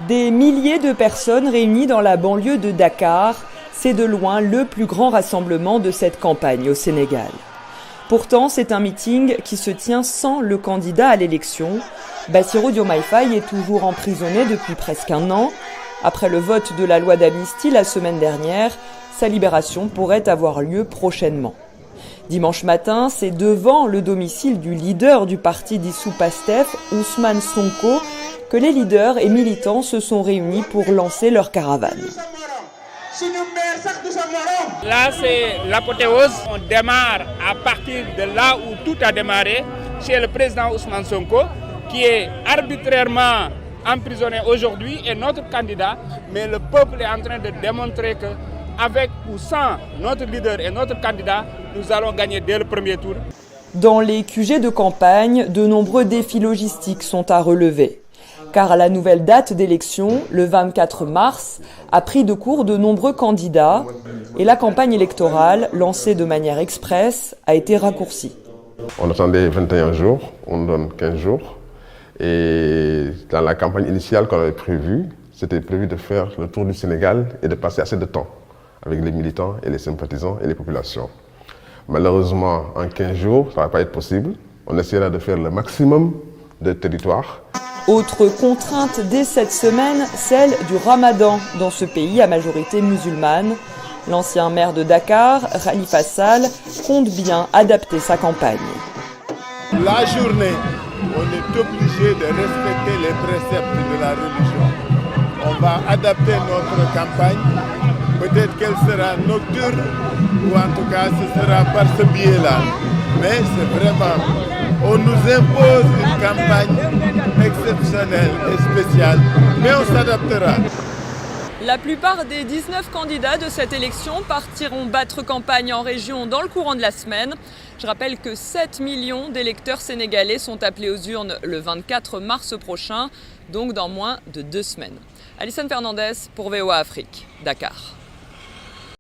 Des milliers de personnes réunies dans la banlieue de Dakar, c'est de loin le plus grand rassemblement de cette campagne au Sénégal. Pourtant, c'est un meeting qui se tient sans le candidat à l'élection. Bassirou Diomaye Faye est toujours emprisonné depuis presque un an. Après le vote de la loi d'amnistie la semaine dernière, sa libération pourrait avoir lieu prochainement. Dimanche matin, c'est devant le domicile du leader du parti dissous PASTEF, Ousmane Sonko, que les leaders et militants se sont réunis pour lancer leur caravane. Là, c'est l'apothéose. On démarre à partir de là où tout a démarré, chez le président Ousmane Sonko, qui est arbitrairement emprisonné aujourd'hui, et notre candidat. Mais le peuple est en train de démontrer que, avec ou sans notre leader et notre candidat, nous allons gagner dès le premier tour. Dans les QG de campagne, de nombreux défis logistiques sont à relever. Car la nouvelle date d'élection, le 24 mars, a pris de court de nombreux candidats et la campagne électorale, lancée de manière express, a été raccourcie. On attendait 21 jours, on donne 15 jours. Et dans la campagne initiale qu'on avait prévue, c'était prévu de faire le tour du Sénégal et de passer assez de temps avec les militants et les sympathisants et les populations. Malheureusement, en 15 jours, ça ne va pas être possible. On essaiera de faire le maximum de territoire. Autre contrainte dès cette semaine, celle du Ramadan dans ce pays à majorité musulmane. L'ancien maire de Dakar, Khalifa Sall, compte bien adapter sa campagne. La journée, on est obligé de respecter les préceptes de la religion. On va adapter notre campagne. Peut-être qu'elle sera nocturne ou en tout cas ce sera par ce biais-là. Mais c'est vraiment, on nous impose une campagne exceptionnelle et spéciale, mais on s'adaptera. La plupart des 19 candidats de cette élection partiront battre campagne en région dans le courant de la semaine. Je rappelle que 7 millions d'électeurs sénégalais sont appelés aux urnes le 24 mars prochain, donc dans moins de 2 semaines. Alison Fernandez pour VOA Afrique, Dakar.